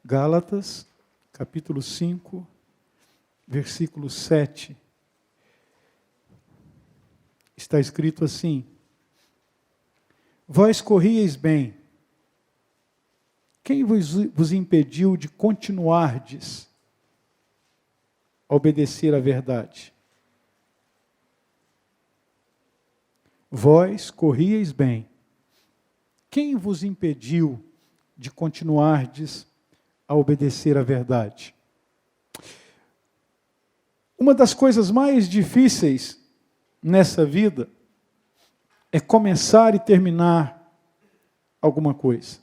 Gálatas, capítulo 5, versículo 7. Está escrito assim: Vós corrieis bem. Quem vos impediu de continuardes a obedecer à verdade? Vós corrieis bem. Quem vos impediu de continuardes a obedecer à verdade? Uma das coisas mais difíceis nessa vida é começar e terminar alguma coisa.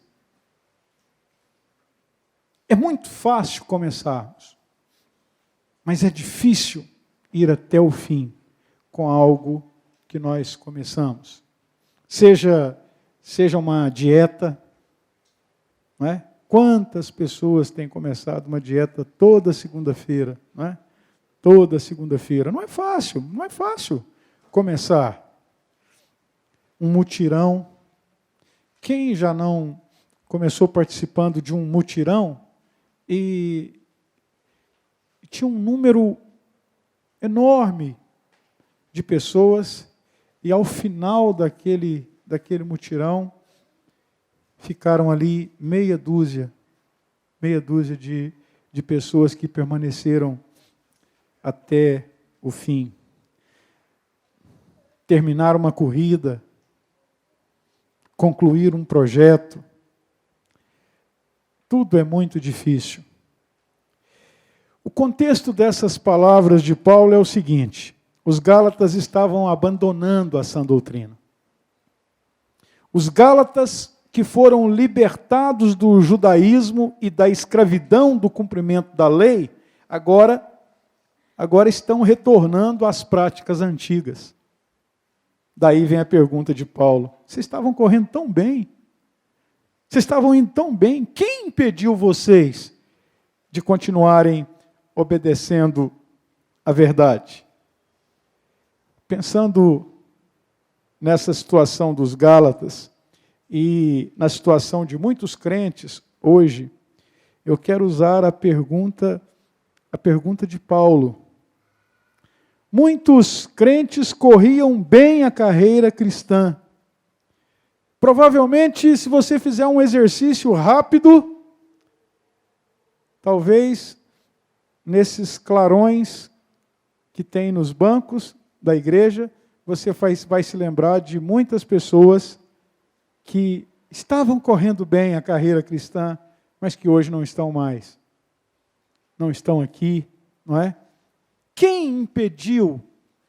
É muito fácil começarmos, mas é difícil ir até o fim com algo que nós começamos. Seja uma dieta, não é? Quantas pessoas têm começado uma dieta toda segunda-feira, não é? Toda segunda-feira. Não é fácil começar. Um mutirão. Quem já não começou participando de um mutirão e tinha um número enorme de pessoas e ao final daquele mutirão ficaram ali meia dúzia de pessoas que permaneceram até o fim. Terminar uma corrida, concluir um projeto, tudo é muito difícil. O contexto dessas palavras de Paulo é o seguinte: os Gálatas estavam abandonando a sã doutrina. Os Gálatas que foram libertados do judaísmo e da escravidão do cumprimento da lei, agora estão retornando às práticas antigas. Daí vem a pergunta de Paulo: vocês estavam correndo tão bem? Vocês estavam indo tão bem? Quem impediu vocês de continuarem obedecendo a verdade? Pensando nessa situação dos Gálatas e na situação de muitos crentes hoje, eu quero usar a pergunta de Paulo. Muitos crentes corriam bem a carreira cristã. Provavelmente, se você fizer um exercício rápido, talvez nesses clarões que tem nos bancos da igreja, você vai se lembrar de muitas pessoas que estavam correndo bem a carreira cristã, mas que hoje não estão mais. Não estão aqui, não é? Quem impediu,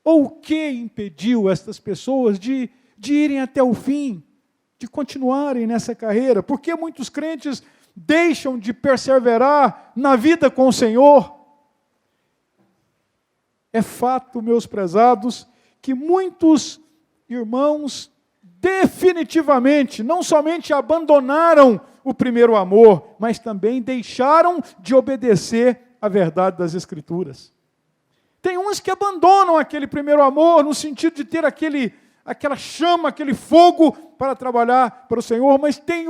ou o que impediu estas pessoas de irem até o fim, de continuarem nessa carreira? Por que muitos crentes deixam de perseverar na vida com o Senhor? É fato, meus prezados, que muitos irmãos definitivamente, não somente abandonaram o primeiro amor, mas também deixaram de obedecer à verdade das Escrituras. Tem uns que abandonam aquele primeiro amor, no sentido de ter aquela chama, aquele fogo para trabalhar para o Senhor, mas tem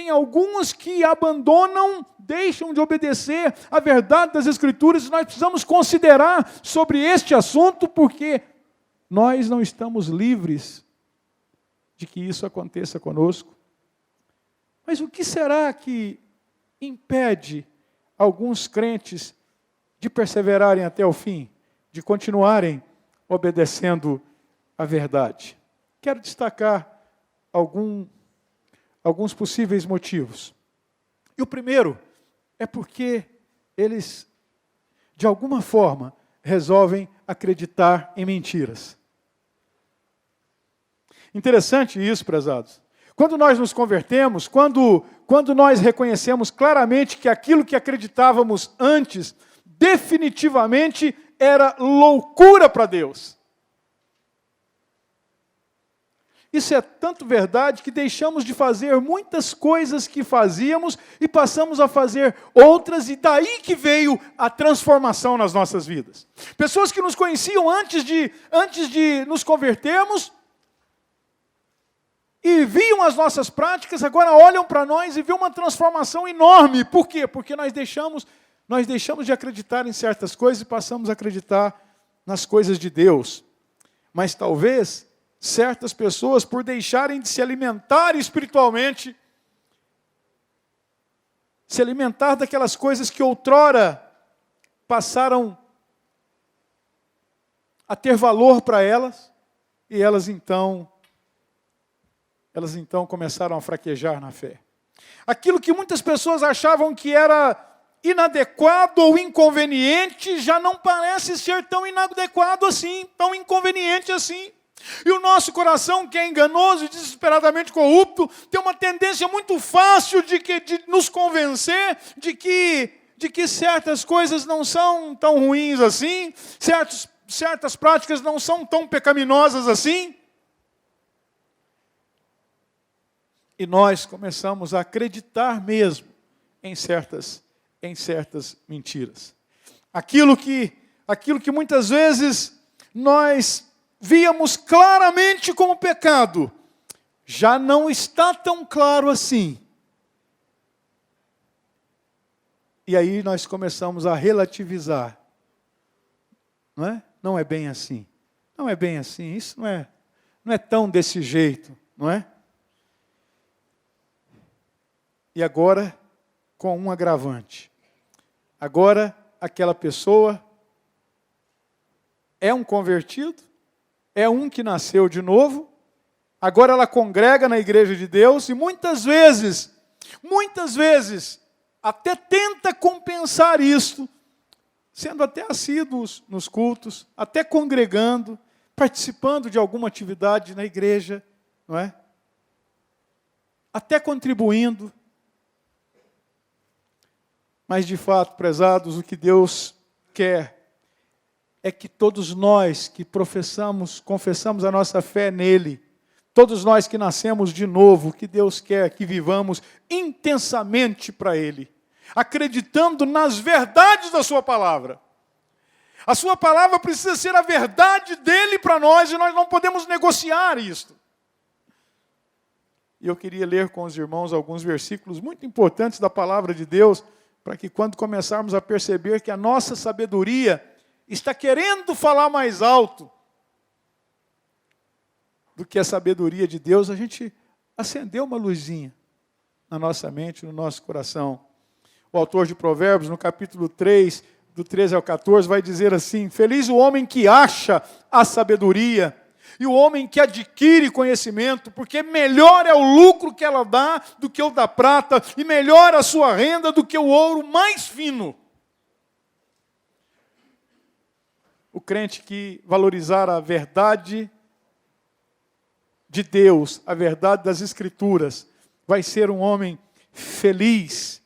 alguns que abandonam, deixam de obedecer à verdade das Escrituras, e nós precisamos considerar sobre este assunto, porque nós não estamos livres de que isso aconteça conosco. Mas o que será que impede alguns crentes de perseverarem até o fim, de continuarem obedecendo à verdade? Quero destacar alguns possíveis motivos. E o primeiro é porque eles, de alguma forma, resolvem acreditar em mentiras. Interessante isso, prezados. Quando nós nos convertemos, quando nós reconhecemos claramente que aquilo que acreditávamos antes, definitivamente era loucura para Deus. Isso é tanto verdade que deixamos de fazer muitas coisas que fazíamos e passamos a fazer outras, e daí que veio a transformação nas nossas vidas. Pessoas que nos conheciam antes de nos convertermos, e viam as nossas práticas, agora olham para nós e vê uma transformação enorme. Por quê? Porque nós deixamos de acreditar em certas coisas e passamos a acreditar nas coisas de Deus. Mas talvez certas pessoas, por deixarem de se alimentar espiritualmente, se alimentar daquelas coisas que outrora passaram a ter valor para elas, e elas então começaram a fraquejar na fé. Aquilo que muitas pessoas achavam que era inadequado ou inconveniente, já não parece ser tão inadequado assim, tão inconveniente assim. E o nosso coração, que é enganoso e desesperadamente corrupto, tem uma tendência muito fácil de nos convencer de que certas coisas não são tão ruins assim, certas práticas não são tão pecaminosas assim. E nós começamos a acreditar mesmo em certas mentiras. Aquilo que muitas vezes nós víamos claramente como pecado, já não está tão claro assim. E aí nós começamos a relativizar. Não é? Não é bem assim. Não é bem assim. Isso não é tão desse jeito, não é? E agora, com um agravante. Agora, aquela pessoa é um convertido, é um que nasceu de novo, agora ela congrega na igreja de Deus e muitas vezes, até tenta compensar isso, sendo até assíduos nos cultos, até congregando, participando de alguma atividade na igreja, não é? Até contribuindo. Mas, de fato, prezados, o que Deus quer é que todos nós que confessamos a nossa fé nele, todos nós que nascemos de novo, o que Deus quer que vivamos intensamente para ele, acreditando nas verdades da sua palavra. A sua palavra precisa ser a verdade dele para nós e nós não podemos negociar isto. E eu queria ler com os irmãos alguns versículos muito importantes da palavra de Deus, para que quando começarmos a perceber que a nossa sabedoria está querendo falar mais alto do que a sabedoria de Deus, a gente acendeu uma luzinha na nossa mente, no nosso coração. O autor de Provérbios, no capítulo 3, do 13 ao 14, vai dizer assim: feliz o homem que acha a sabedoria e o homem que adquire conhecimento, porque melhor é o lucro que ela dá do que o da prata, e melhor a sua renda do que o ouro mais fino. O crente que valorizar a verdade de Deus, a verdade das Escrituras, vai ser um homem feliz,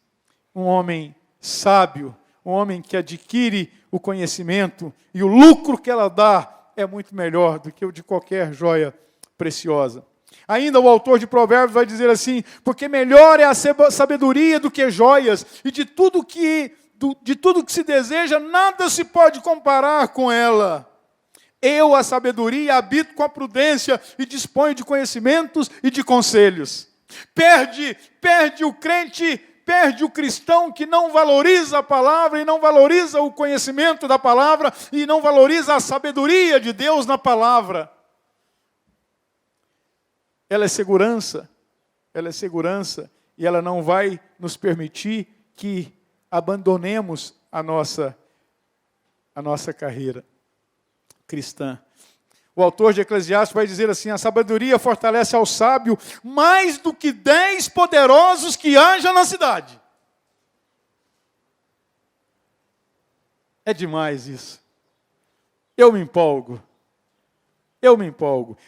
um homem sábio, um homem que adquire o conhecimento, e o lucro que ela dá é muito melhor do que o de qualquer joia preciosa. Ainda o autor de Provérbios vai dizer assim: porque melhor é a sabedoria do que joias, e de tudo que se deseja, nada se pode comparar com ela. Eu, a sabedoria, habito com a prudência e disponho de conhecimentos e de conselhos. Perde o crente, perde o cristão que não valoriza a palavra e não valoriza o conhecimento da palavra e não valoriza a sabedoria de Deus na palavra. Ela é segurança e ela não vai nos permitir que abandonemos a nossa carreira cristã. O autor de Eclesiastes vai dizer assim: a sabedoria fortalece ao sábio mais do que 10 poderosos que haja na cidade. É demais isso. Eu me empolgo.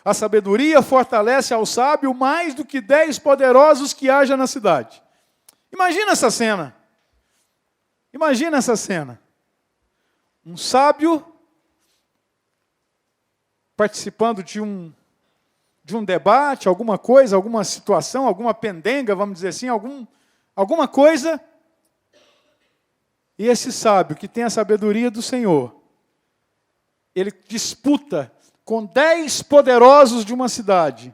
A sabedoria fortalece ao sábio mais do que 10 poderosos que haja na cidade. Imagina essa cena. Um sábio participando de um debate, alguma coisa, alguma situação, alguma pendenga, vamos dizer assim, alguma coisa. E esse sábio, que tem a sabedoria do Senhor, ele disputa com 10 poderosos de uma cidade,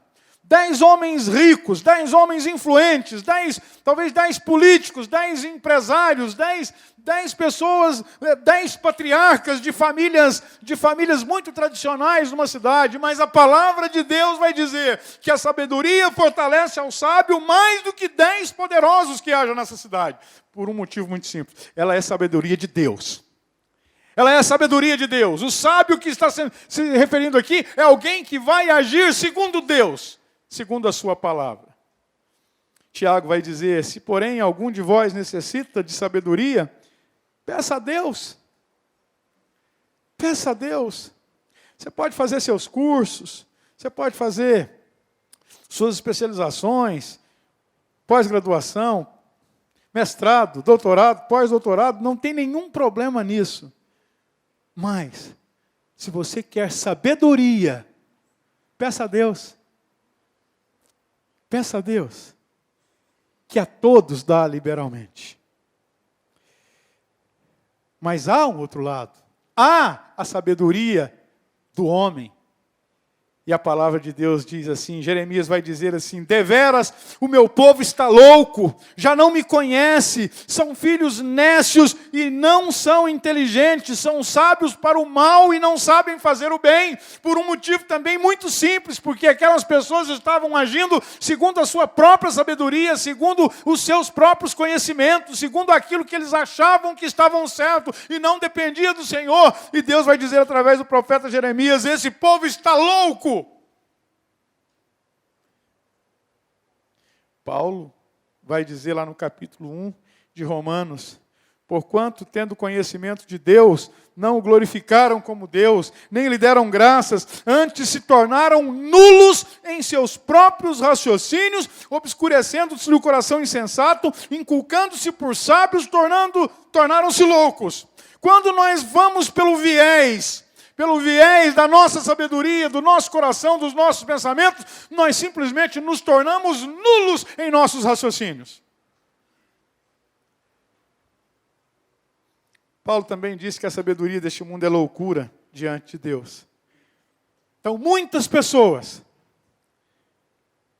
10 homens ricos, 10 homens influentes, talvez 10 políticos, 10 empresários, 10 pessoas, 10 patriarcas de famílias muito tradicionais numa cidade, mas a palavra de Deus vai dizer que a sabedoria fortalece ao sábio mais do que 10 poderosos que haja nessa cidade, por um motivo muito simples: ela é sabedoria de Deus. Ela é a sabedoria de Deus. O sábio que está se referindo aqui é alguém que vai agir segundo Deus, segundo a sua palavra. Tiago vai dizer: se porém algum de vós necessita de sabedoria, peça a Deus. Peça a Deus. Você pode fazer seus cursos, você pode fazer suas especializações, pós-graduação, mestrado, doutorado, pós-doutorado, não tem nenhum problema nisso. Mas, se você quer sabedoria, peça a Deus. Peça a Deus, que a todos dá liberalmente. Mas há um outro lado. Há a sabedoria do homem. E a palavra de Deus diz assim, Jeremias vai dizer assim: deveras o meu povo está louco, já não me conhece, são filhos nécios e não são inteligentes, são sábios para o mal e não sabem fazer o bem, por um motivo também muito simples, porque aquelas pessoas estavam agindo segundo a sua própria sabedoria, segundo os seus próprios conhecimentos, segundo aquilo que eles achavam que estavam certo e não dependia do Senhor. E Deus vai dizer através do profeta Jeremias: esse povo está louco. Paulo vai dizer lá no capítulo 1 de Romanos: porquanto, tendo conhecimento de Deus, não o glorificaram como Deus, nem lhe deram graças, antes se tornaram nulos em seus próprios raciocínios, obscurecendo-se o coração insensato, inculcando-se por sábios, tornaram-se loucos. Quando nós vamos pelo viés da nossa sabedoria, do nosso coração, dos nossos pensamentos, nós simplesmente nos tornamos nulos em nossos raciocínios. Paulo também disse que a sabedoria deste mundo é loucura diante de Deus. Então, muitas pessoas,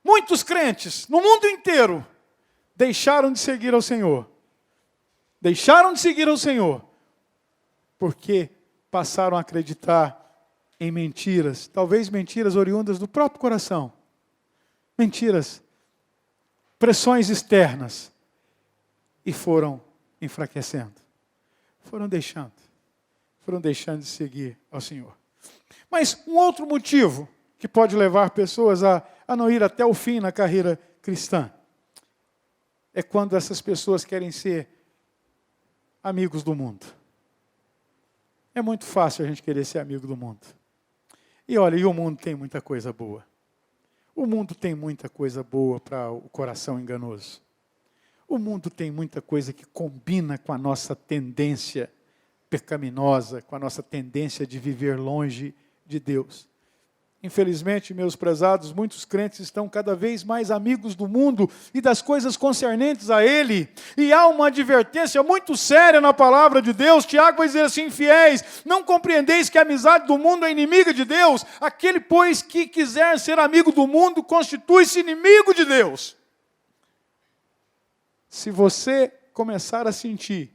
muitos crentes no mundo inteiro, deixaram de seguir ao Senhor. Deixaram de seguir ao Senhor, porque passaram a acreditar em mentiras, talvez mentiras oriundas do próprio coração. Mentiras, pressões externas, e foram enfraquecendo. Foram deixando de seguir ao Senhor. Mas um outro motivo que pode levar pessoas a não ir até o fim na carreira cristã é quando essas pessoas querem ser amigos do mundo. É muito fácil a gente querer ser amigo do mundo. E olha, o mundo tem muita coisa boa. O mundo tem muita coisa boa para o coração enganoso. O mundo tem muita coisa que combina com a nossa tendência pecaminosa, com a nossa tendência de viver longe de Deus. Infelizmente, meus prezados, muitos crentes estão cada vez mais amigos do mundo e das coisas concernentes a ele. E há uma advertência muito séria na palavra de Deus. Tiago vai dizer assim: fiéis, não compreendeis que a amizade do mundo é inimiga de Deus? Aquele, pois, que quiser ser amigo do mundo, constitui-se inimigo de Deus. Se você começar a sentir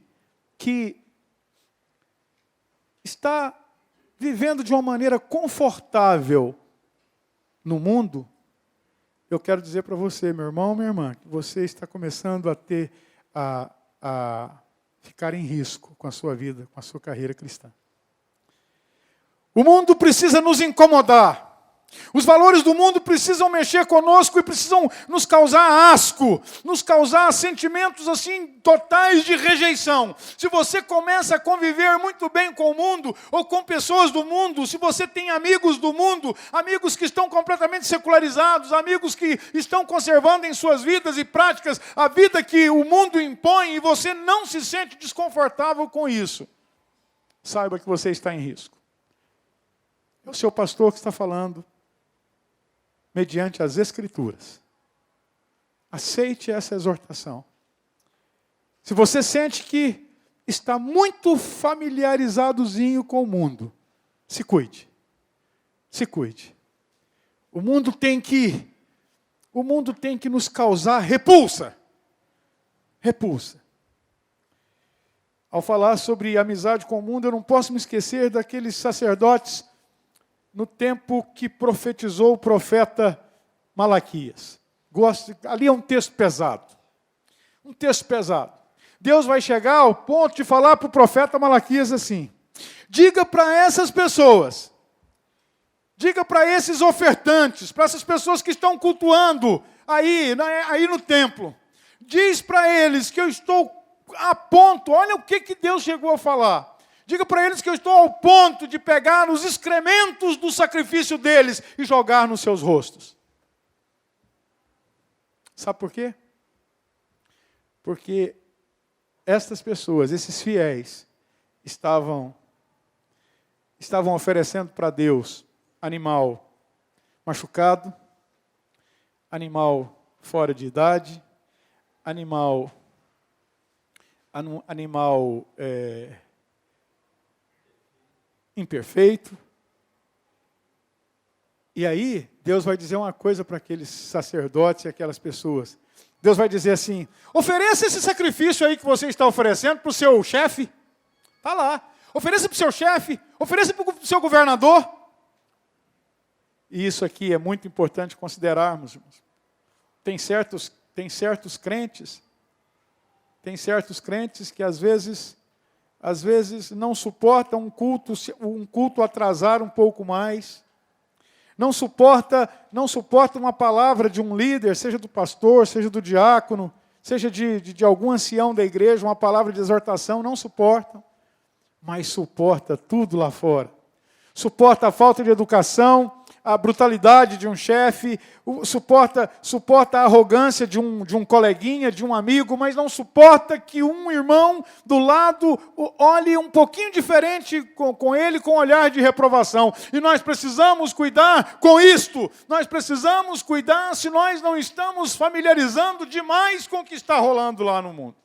que está vivendo de uma maneira confortável no mundo, eu quero dizer para você, meu irmão, minha irmã, que você está começando a ficar em risco com a sua vida, com a sua carreira cristã. O mundo precisa nos incomodar. Os valores do mundo precisam mexer conosco e precisam nos causar asco, nos causar sentimentos assim totais de rejeição. Se você começa a conviver muito bem com o mundo ou com pessoas do mundo, se você tem amigos do mundo, amigos que estão completamente secularizados, amigos que estão conservando em suas vidas e práticas a vida que o mundo impõe e você não se sente desconfortável com isso, saiba que você está em risco. É o seu pastor que está falando, mediante as Escrituras. Aceite essa exortação. Se você sente que está muito familiarizadozinho com o mundo, se cuide. Se cuide. O mundo tem que o mundo tem que nos causar repulsa. Repulsa. Ao falar sobre amizade com o mundo, eu não posso me esquecer daqueles sacerdotes no tempo que profetizou o profeta Malaquias. Ali é um texto pesado. Um texto pesado. Deus vai chegar ao ponto de falar para o profeta Malaquias assim: diga para essas pessoas, diga para esses ofertantes, para essas pessoas que estão cultuando aí no templo, diz para eles que eu estou a ponto, olha o que Deus chegou a falar. Diga para eles que eu estou ao ponto de pegar os excrementos do sacrifício deles e jogar nos seus rostos. Sabe por quê? Porque estas pessoas, esses fiéis, estavam oferecendo para Deus animal machucado, animal fora de idade, animal imperfeito. E aí, Deus vai dizer uma coisa para aqueles sacerdotes e aquelas pessoas. Deus vai dizer assim: ofereça esse sacrifício aí que você está oferecendo para o seu chefe. Está lá. Ofereça para o seu chefe, ofereça para o seu governador. E isso aqui é muito importante considerarmos, irmãos. Tem certos crentes que às vezes não suportam um culto atrasar um pouco mais. Não suporta uma palavra de um líder, seja do pastor, seja do diácono, seja de algum ancião da igreja, uma palavra de exortação, não suportam. Mas suporta tudo lá fora. Suporta a falta de educação, a brutalidade de um chefe, suporta a arrogância de um coleguinha, de um amigo, mas não suporta que um irmão do lado olhe um pouquinho diferente com ele, com um olhar de reprovação. E nós precisamos cuidar com isto. Nós precisamos cuidar se nós não estamos familiarizando demais com o que está rolando lá no mundo.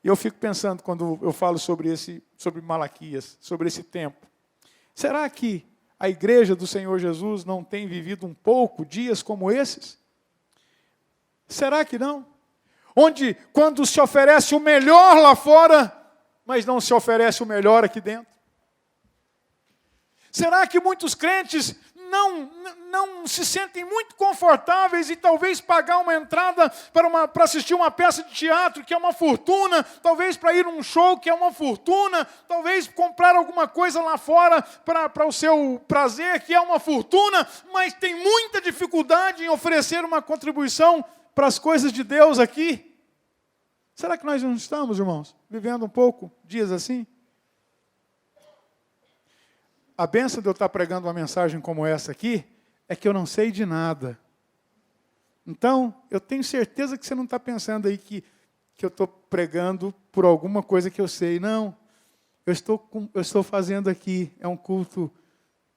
E eu fico pensando, quando eu falo sobre Malaquias, sobre esse tempo, será que a igreja do Senhor Jesus não tem vivido um pouco dias como esses? Será que não? Onde, quando se oferece o melhor lá fora, mas não se oferece o melhor aqui dentro? Será que muitos crentes não se sentem muito confortáveis e talvez pagar uma entrada para assistir uma peça de teatro, que é uma fortuna, talvez para ir a um show, que é uma fortuna, talvez comprar alguma coisa lá fora para o seu prazer, que é uma fortuna, mas tem muita dificuldade em oferecer uma contribuição para as coisas de Deus aqui? Será que nós não estamos, irmãos, vivendo um pouco dias assim? A bênção de eu estar pregando uma mensagem como essa aqui é que eu não sei de nada. Então, eu tenho certeza que você não está pensando aí que eu estou pregando por alguma coisa que eu sei. Não, eu estou fazendo aqui. É um culto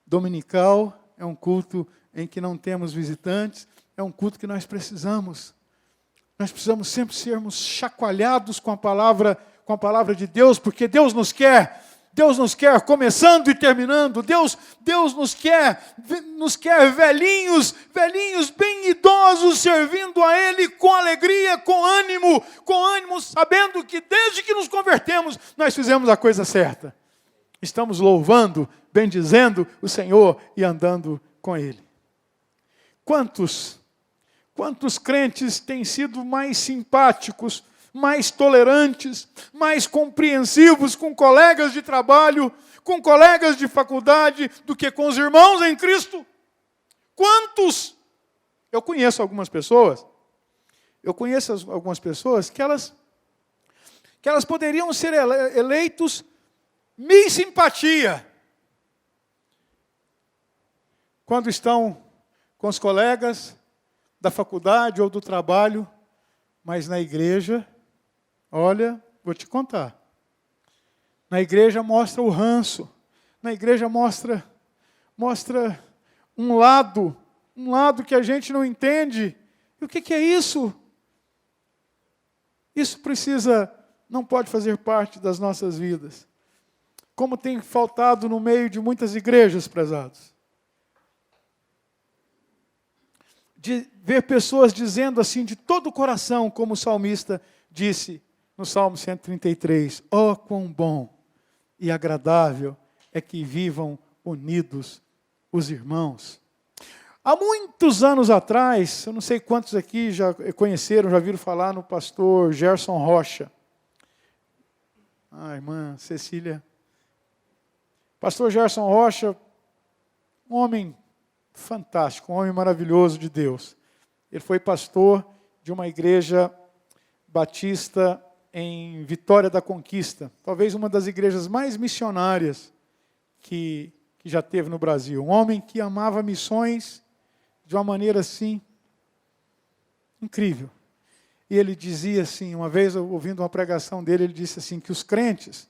dominical, é um culto em que não temos visitantes, é um culto que nós precisamos. Nós precisamos sempre sermos chacoalhados com a palavra de Deus, porque Deus nos quer começando e terminando. Deus nos quer velhinhos bem idosos, servindo a Ele com alegria, com ânimo, sabendo que desde que nos convertemos, nós fizemos a coisa certa. Estamos louvando, bendizendo o Senhor e andando com Ele. Quantos crentes têm sido mais simpáticos, mais tolerantes, mais compreensivos com colegas de trabalho, com colegas de faculdade, do que com os irmãos em Cristo? Quantos? Eu conheço algumas pessoas que elas poderiam ser eleitos Miss Simpatia, quando estão com os colegas da faculdade ou do trabalho, mas na igreja, olha, vou te contar. Na igreja mostra o ranço. Na igreja mostra um lado que a gente não entende. E o que é isso? Isso não pode fazer parte das nossas vidas. Como tem faltado no meio de muitas igrejas, prezados. de ver pessoas dizendo assim de todo o coração, como o salmista disse no Salmo 133, ó quão bom e agradável é que vivam unidos os irmãos. Há muitos anos atrás, eu não sei quantos aqui já conheceram, já viram falar no pastor Gerson Rocha. Irmã Cecília. Pastor Gerson Rocha, um homem fantástico, um homem maravilhoso de Deus. Ele foi pastor de uma igreja batista em Vitória da Conquista, talvez uma das igrejas mais missionárias que já teve no Brasil. Um homem que amava missões de uma maneira assim, incrível. E ele dizia assim, uma vez ouvindo uma pregação dele, ele disse assim, que os crentes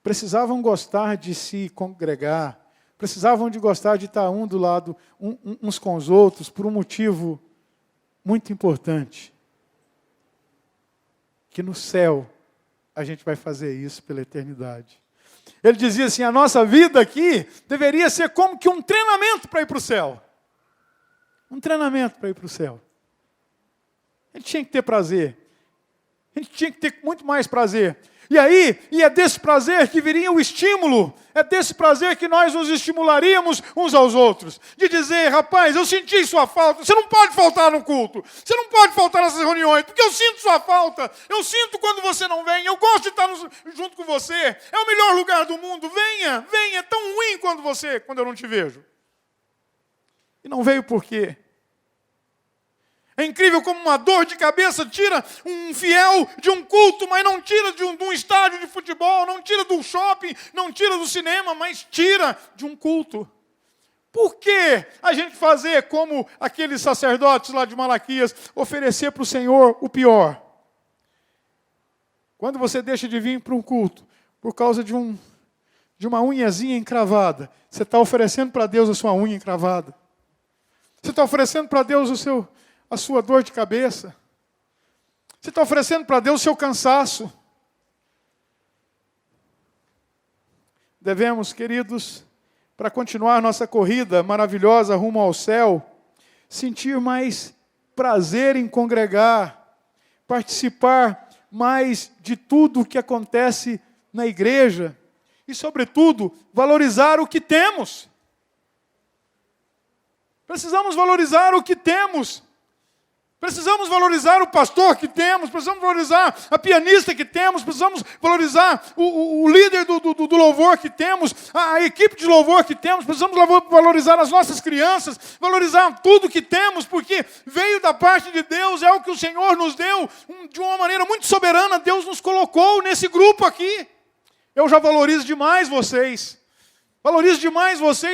precisavam gostar de se congregar, precisavam de gostar de estar um do lado, uns com os outros, por um motivo muito importante. Que no céu a gente vai fazer isso pela eternidade. Ele dizia assim, a nossa vida aqui deveria ser como que um treinamento para ir para o céu. Um treinamento para ir para o céu. A gente tinha que ter prazer. A gente tinha que ter muito mais prazer. E é desse prazer que viria o estímulo. É desse prazer que nós nos estimularíamos uns aos outros. De dizer, rapaz, eu senti sua falta. Você não pode faltar no culto. Você não pode faltar nessas reuniões, porque eu sinto sua falta. Eu sinto quando você não vem. Eu gosto de estar junto com você. É o melhor lugar do mundo. Venha, venha. É tão ruim quando eu não te vejo. E não veio por quê? É incrível como uma dor de cabeça tira um fiel de um culto, mas não tira de um estádio de futebol, não tira do shopping, não tira do cinema, mas tira de um culto. Por que a gente fazer como aqueles sacerdotes lá de Malaquias, oferecer para o Senhor o pior? Quando você deixa de vir para um culto, por causa de uma unhazinha encravada, você está oferecendo para Deus a sua unha encravada. Você está oferecendo para Deus a sua dor de cabeça. Você está oferecendo para Deus o seu cansaço. Devemos, queridos, para continuar nossa corrida maravilhosa rumo ao céu, sentir mais prazer em congregar, participar mais de tudo o que acontece na igreja e, sobretudo, valorizar o que temos. Precisamos valorizar o que temos. Precisamos valorizar o pastor que temos, precisamos valorizar a pianista que temos, precisamos valorizar o líder do louvor que temos, a equipe de louvor que temos, precisamos valorizar as nossas crianças, valorizar tudo que temos, porque veio da parte de Deus, é o que o Senhor nos deu, de uma maneira muito soberana, Deus nos colocou nesse grupo aqui. Eu já valorizo demais vocês,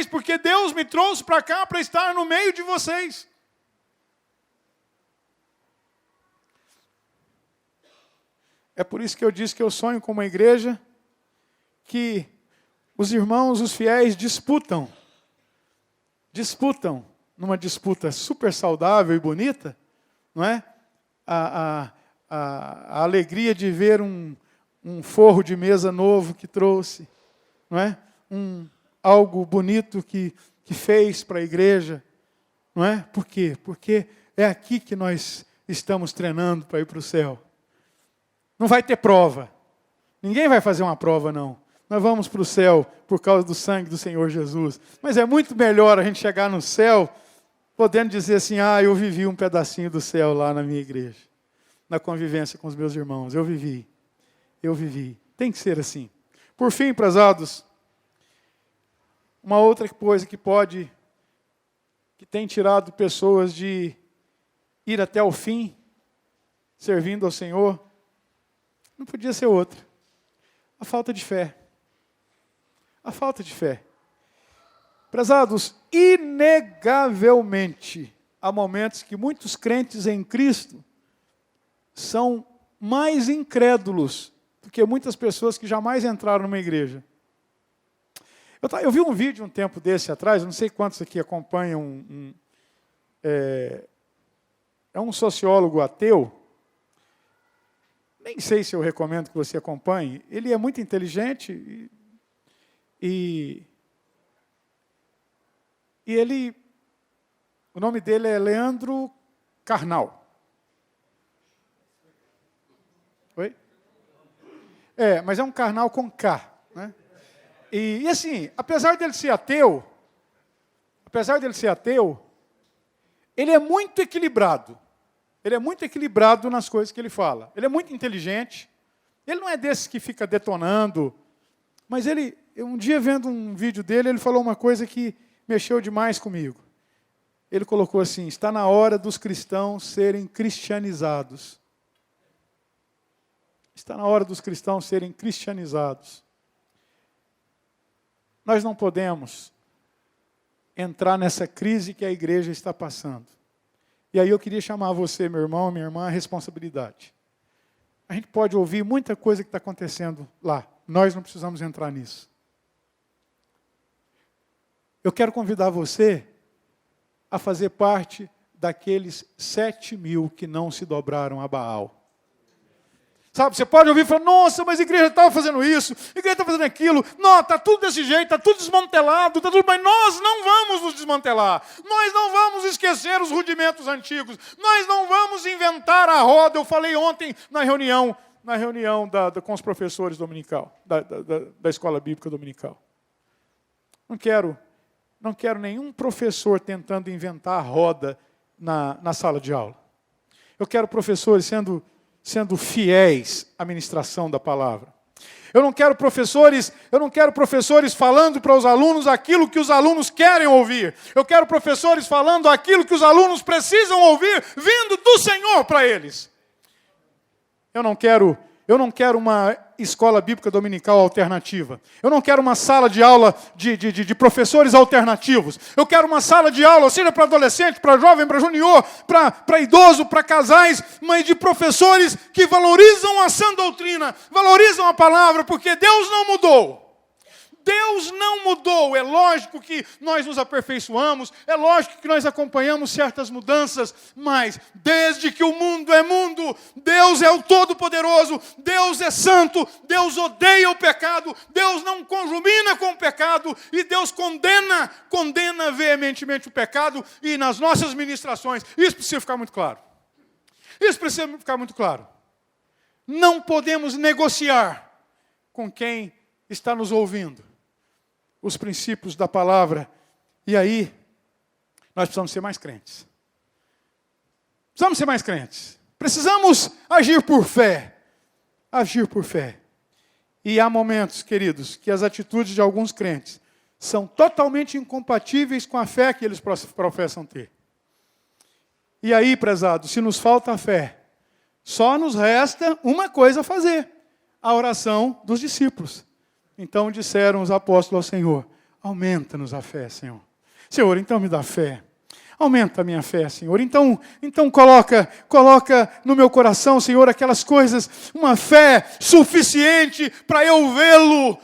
porque Deus me trouxe para cá para estar no meio de vocês. É por isso que eu disse que eu sonho com uma igreja que os irmãos, os fiéis, disputam numa disputa super saudável e bonita, não é? A alegria de ver um forro de mesa novo que trouxe, não é? Algo bonito que fez para a igreja, não é? Por quê? Porque é aqui que nós estamos treinando para ir para o céu. Não vai ter prova. Ninguém vai fazer uma prova, não. Nós vamos para o céu por causa do sangue do Senhor Jesus. Mas é muito melhor a gente chegar no céu podendo dizer assim, eu vivi um pedacinho do céu lá na minha igreja. Na convivência com os meus irmãos. Eu vivi. Tem que ser assim. Por fim, prezados, uma outra coisa que tem tirado pessoas de ir até o fim, servindo ao Senhor, não podia ser outra. A falta de fé. A falta de fé. Prezados, inegavelmente, há momentos que muitos crentes em Cristo são mais incrédulos do que muitas pessoas que jamais entraram numa igreja. Eu vi um vídeo um tempo desse atrás, não sei quantos aqui acompanham, é um sociólogo ateu. Nem sei se eu recomendo que você acompanhe. Ele é muito inteligente e ele O nome dele é Leandro Carnal. Oi? Mas é um Carnal com K, né? E assim, apesar dele ser ateu, ele é muito equilibrado. Ele é muito equilibrado nas coisas que ele fala. Ele é muito inteligente. Ele não é desses que fica detonando. Mas um dia vendo um vídeo dele, ele falou uma coisa que mexeu demais comigo. Ele colocou assim: está na hora dos cristãos serem cristianizados. Está na hora dos cristãos serem cristianizados. Nós não podemos entrar nessa crise que a igreja está passando. E aí eu queria chamar você, meu irmão, minha irmã, à responsabilidade. A gente pode ouvir muita coisa que está acontecendo lá. Nós não precisamos entrar nisso. Eu quero convidar você a fazer parte daqueles 7.000 que não se dobraram a Baal. Sabe, você pode ouvir e falar: nossa, mas a igreja estava fazendo isso, a igreja está fazendo aquilo, não, está tudo desse jeito, está tudo desmantelado, está tudo... Mas nós não vamos nos desmantelar, nós não vamos esquecer os rudimentos antigos, nós não vamos inventar a roda. Eu falei ontem na reunião com os professores dominical, da escola bíblica dominical. Não quero nenhum professor tentando inventar a roda na sala de aula. Eu quero professores sendo fiéis à ministração da palavra. Eu não quero professores falando para os alunos aquilo que os alunos querem ouvir. Eu quero professores falando aquilo que os alunos precisam ouvir, vindo do Senhor para eles. Eu não quero uma escola bíblica dominical alternativa. Eu não quero uma sala de aula de professores alternativos. Eu quero uma sala de aula, seja para adolescente, para jovem, para junior, para idoso, para casais, mas de professores que valorizam a sã doutrina, valorizam a palavra, porque Deus não mudou. Deus não mudou. É lógico que nós nos aperfeiçoamos, é lógico que nós acompanhamos certas mudanças, mas desde que o mundo é mundo, Deus é o Todo-Poderoso, Deus é santo, Deus odeia o pecado, Deus não conjumina com o pecado, e Deus condena veementemente o pecado. E nas nossas ministrações, isso precisa ficar muito claro. Isso precisa ficar muito claro. Não podemos negociar com quem está nos ouvindo os princípios da palavra. E aí, nós precisamos ser mais crentes. Precisamos ser mais crentes. Precisamos agir por fé. Agir por fé. E há momentos, queridos, que as atitudes de alguns crentes são totalmente incompatíveis com a fé que eles professam ter. E aí, prezados, se nos falta a fé, só nos resta uma coisa a fazer: a oração dos discípulos. Então disseram os apóstolos ao Senhor: aumenta-nos a fé, Senhor. Senhor, então me dá fé. Aumenta a minha fé, Senhor. Então coloca no meu coração, Senhor, aquelas coisas, uma fé suficiente para eu vê-lo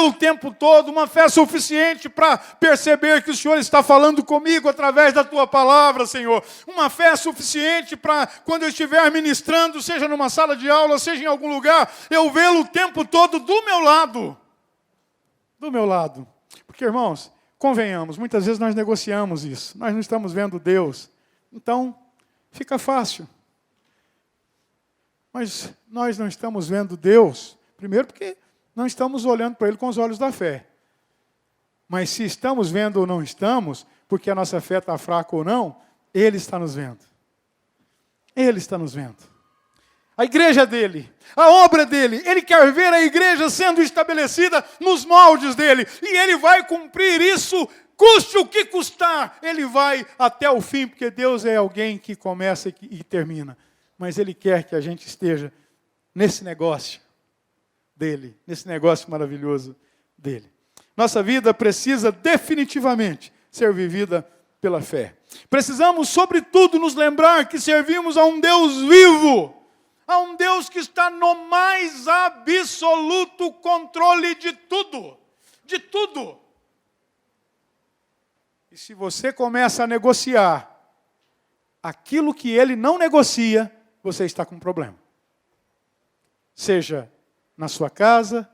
o tempo todo, uma fé suficiente para perceber que o Senhor está falando comigo através da Tua palavra, Senhor. Uma fé suficiente para, quando eu estiver ministrando, seja numa sala de aula, seja em algum lugar, eu vê-lo o tempo todo do meu lado. Do meu lado. Porque, irmãos, convenhamos, muitas vezes nós negociamos isso. Nós não estamos vendo Deus. Então, fica fácil. Mas nós não estamos vendo Deus, primeiro porque não estamos olhando para Ele com os olhos da fé. Mas se estamos vendo ou não estamos, porque a nossa fé está fraca ou não, Ele está nos vendo. Ele está nos vendo. A igreja dele, a obra dele, Ele quer ver a igreja sendo estabelecida nos moldes dele. E Ele vai cumprir isso, custe o que custar. Ele vai até o fim, porque Deus é alguém que começa e termina. Mas Ele quer que a gente esteja nesse negócio dele, nesse negócio maravilhoso dele. Nossa vida precisa definitivamente ser vivida pela fé. Precisamos, sobretudo, nos lembrar que servimos a um Deus vivo, a um Deus que está no mais absoluto controle de tudo. De tudo. E se você começa a negociar aquilo que Ele não negocia, você está com um problema. Seja na sua casa,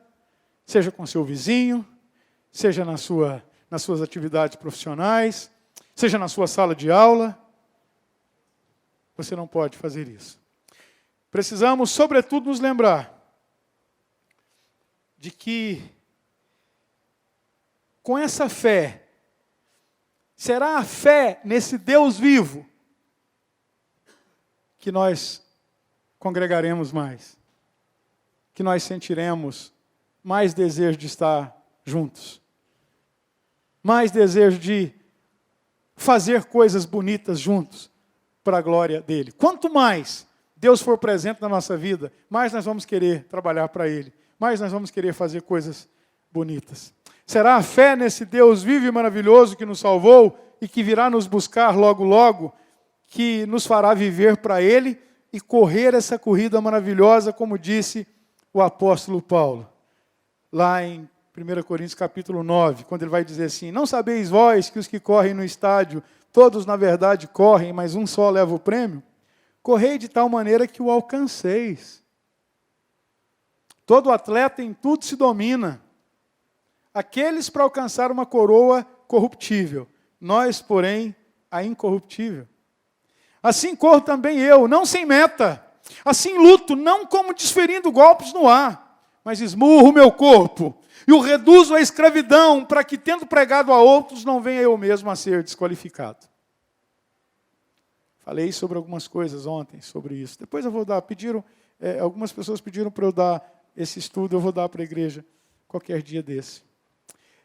seja com seu vizinho, seja nas suas atividades profissionais. seja na sua sala de aula. Você não pode fazer isso. Precisamos, sobretudo, nos lembrar de que, com essa fé, será a fé nesse Deus vivo que nós congregaremos mais, que nós sentiremos mais desejo de estar juntos, mais desejo de fazer coisas bonitas juntos para a glória dele. Quanto mais Deus for presente na nossa vida, mais nós vamos querer trabalhar para ele, mais nós vamos querer fazer coisas bonitas. Será a fé nesse Deus vivo e maravilhoso que nos salvou e que virá nos buscar logo, logo, que nos fará viver para ele e correr essa corrida maravilhosa, como disse o apóstolo Paulo, lá em 1 Coríntios capítulo 9, quando ele vai dizer assim: não sabeis vós que os que correm no estádio, todos na verdade correm, mas um só leva o prêmio? Correi de tal maneira que o alcanceis. Todo atleta em tudo se domina. Aqueles para alcançar uma coroa corruptível, nós, porém, a incorruptível. Assim corro também eu, não sem meta. Assim luto, não como desferindo golpes no ar, mas esmurro o meu corpo e o reduzo à escravidão, para que, tendo pregado a outros, não venha eu mesmo a ser desqualificado. Falei sobre algumas coisas ontem, sobre isso. Depois eu vou dar, algumas pessoas pediram para eu dar esse estudo, eu vou dar para a igreja qualquer dia desse.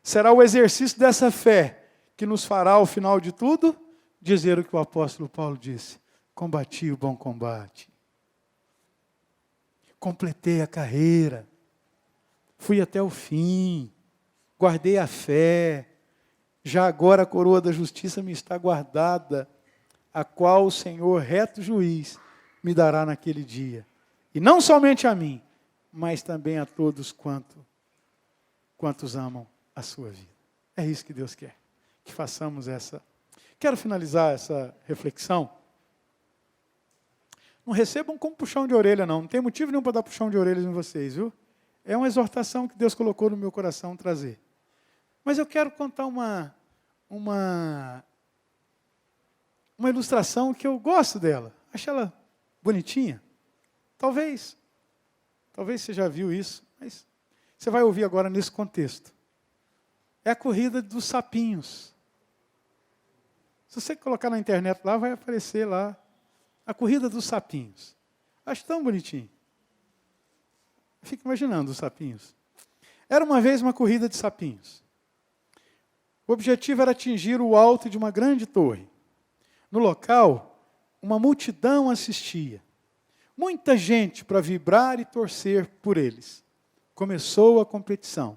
Será o exercício dessa fé que nos fará, ao final de tudo, dizer o que o apóstolo Paulo disse: combati o bom combate, completei a carreira, fui até o fim, guardei a fé, já agora a coroa da justiça me está guardada, a qual o Senhor, reto juiz, me dará naquele dia. E não somente a mim, mas também a todos quantos amam a sua vida. É isso que Deus quer, que façamos essa. Quero finalizar essa reflexão. Não recebam como puxão de orelha, não. Não tem motivo nenhum para dar puxão de orelhas em vocês, viu? É uma exortação que Deus colocou no meu coração trazer. Mas eu quero contar uma ilustração que eu gosto dela. Acho ela bonitinha. Talvez você já viu isso, mas você vai ouvir agora nesse contexto. É a corrida dos sapinhos. Se você colocar na internet lá, vai aparecer lá a corrida dos sapinhos. Acho tão bonitinho. Fico imaginando os sapinhos. Era uma vez uma corrida de sapinhos. O objetivo era atingir o alto de uma grande torre. No local, uma multidão assistia. Muita gente para vibrar e torcer por eles. Começou a competição.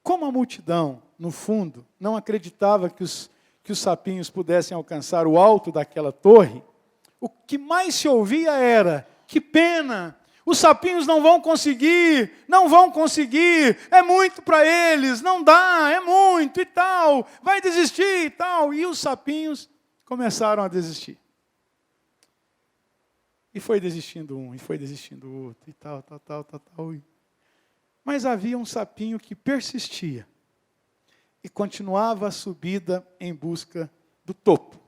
Como a multidão, no fundo, não acreditava que os sapinhos pudessem alcançar o alto daquela torre, o que mais se ouvia era: que pena, os sapinhos não vão conseguir, é muito para eles, não dá, é muito e tal, vai desistir e tal. E os sapinhos começaram a desistir. E foi desistindo um, e foi desistindo o outro, e tal. Mas havia um sapinho que persistia e continuava a subida em busca do topo.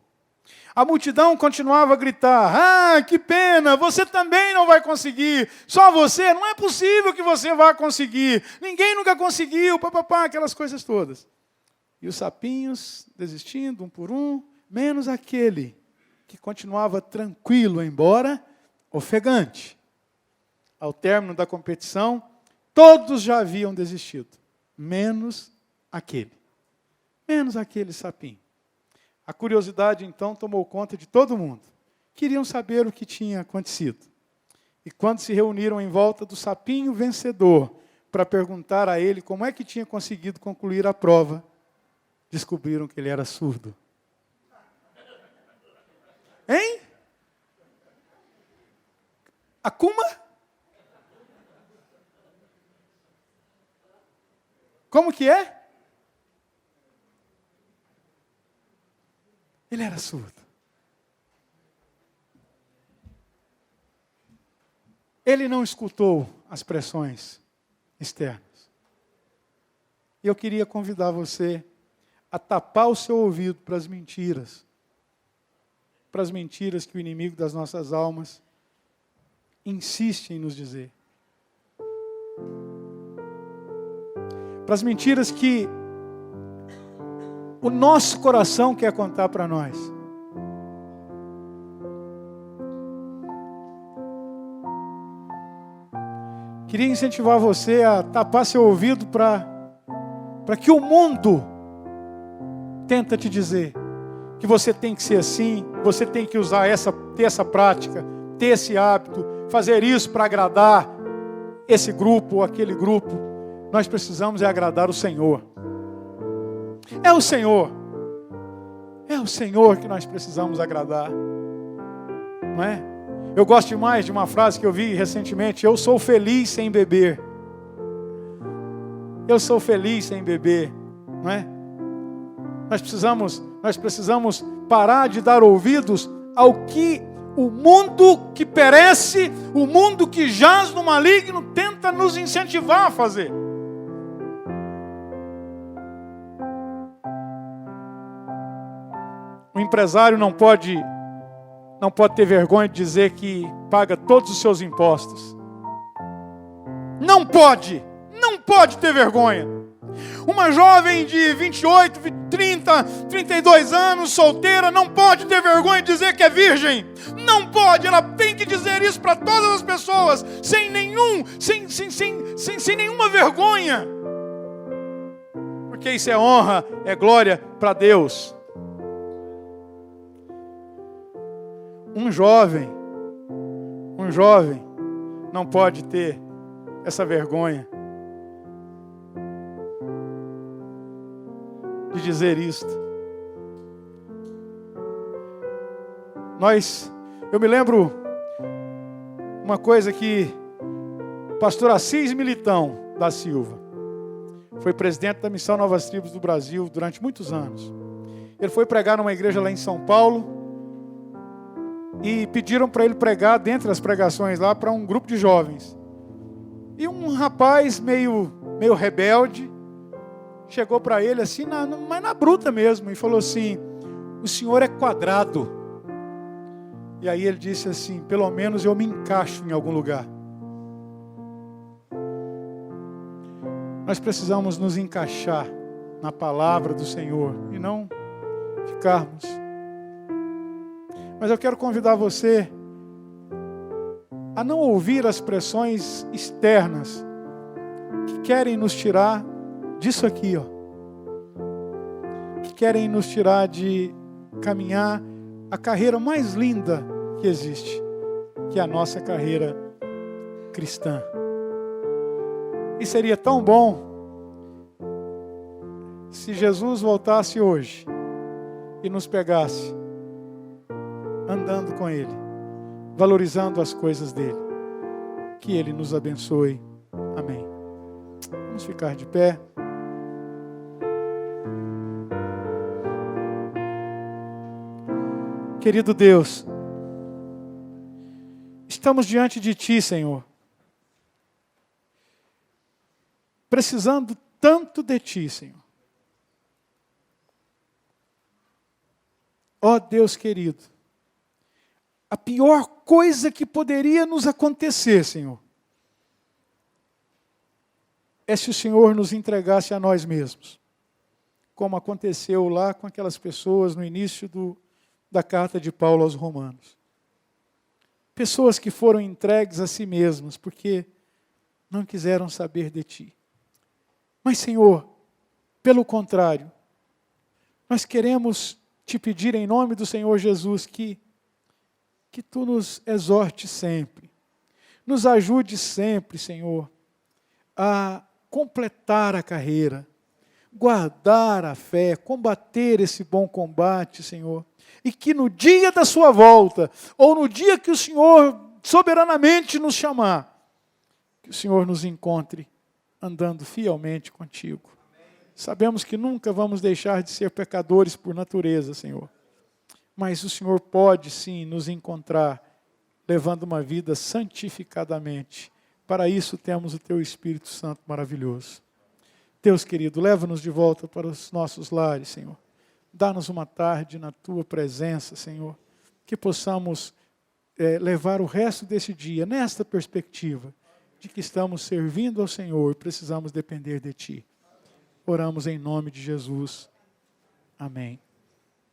A multidão continuava a gritar: ah, que pena, você também não vai conseguir, só você, não é possível que você vá conseguir, ninguém nunca conseguiu, papapá, aquelas coisas todas. E os sapinhos desistindo, um por um, menos aquele que continuava tranquilo, embora ofegante. Ao término da competição, todos já haviam desistido, menos aquele sapinho. A curiosidade, então, tomou conta de todo mundo. Queriam saber o que tinha acontecido. E quando se reuniram em volta do sapinho vencedor, para perguntar a ele como é que tinha conseguido concluir a prova, descobriram que ele era surdo. Hein? Akuma? Como que é? Ele era surdo. Ele não escutou as pressões externas. E eu queria convidar você a tapar o seu ouvido para as mentiras que o inimigo das nossas almas insiste em nos dizer. Para as mentiras que o nosso coração quer contar para nós. Queria incentivar você a tapar seu ouvido para que o mundo tenta te dizer que você tem que ser assim, você tem que ter essa prática, ter esse hábito, fazer isso para agradar esse grupo ou aquele grupo. Nós precisamos agradar o Senhor. É o Senhor que nós precisamos agradar, não é? Eu gosto demais de uma frase que eu vi recentemente: eu sou feliz sem beber. Eu sou feliz sem beber, não é? Nós precisamos parar de dar ouvidos ao que o mundo que perece, o mundo que jaz no maligno, tenta nos incentivar a fazer. O empresário não pode ter vergonha de dizer que paga todos os seus impostos. Não pode ter vergonha. Uma jovem de 28, 30, 32 anos, solteira, não pode ter vergonha de dizer que é virgem. Não pode, ela tem que dizer isso para todas as pessoas, sem nenhuma vergonha. Porque isso é honra, é glória para Deus. Um jovem não pode ter essa vergonha de dizer isto. Eu me lembro uma coisa que o pastor Assis Militão da Silva foi presidente da Missão Novas Tribos do Brasil durante muitos anos. Ele foi pregar numa igreja lá em São Paulo e pediram para ele pregar, dentre as pregações lá, para um grupo de jovens. E um rapaz meio rebelde chegou para ele assim, mas na bruta mesmo, e falou assim: o senhor é quadrado. E aí ele disse assim: pelo menos eu me encaixo em algum lugar. Nós precisamos nos encaixar na palavra do Senhor e não ficarmos. Mas eu quero convidar você a não ouvir as pressões externas que querem nos tirar disso aqui, ó. Que querem nos tirar de caminhar a carreira mais linda que existe, que é a nossa carreira cristã. E seria tão bom se Jesus voltasse hoje e nos pegasse andando com Ele, valorizando as coisas dele. Que Ele nos abençoe. Amém. Vamos ficar de pé. Querido Deus, estamos diante de Ti, Senhor, precisando tanto de Ti, Senhor. Ó Deus querido, a pior coisa que poderia nos acontecer, Senhor, é se o Senhor nos entregasse a nós mesmos, como aconteceu lá com aquelas pessoas no início da carta de Paulo aos Romanos. Pessoas que foram entregues a si mesmas, porque não quiseram saber de Ti. Mas, Senhor, pelo contrário, nós queremos Te pedir em nome do Senhor Jesus que Tu nos exorte sempre, nos ajude sempre, Senhor, a completar a carreira, guardar a fé, combater esse bom combate, Senhor, e que no dia da sua volta, ou no dia que o Senhor soberanamente nos chamar, que o Senhor nos encontre andando fielmente contigo. Sabemos que nunca vamos deixar de ser pecadores por natureza, Senhor. Mas o Senhor pode sim nos encontrar levando uma vida santificadamente. Para isso temos o Teu Espírito Santo maravilhoso. Deus querido, leva-nos de volta para os nossos lares, Senhor. Dá-nos uma tarde na Tua presença, Senhor. Que possamos levar o resto desse dia nesta perspectiva de que estamos servindo ao Senhor e precisamos depender de Ti. Oramos em nome de Jesus. Amém.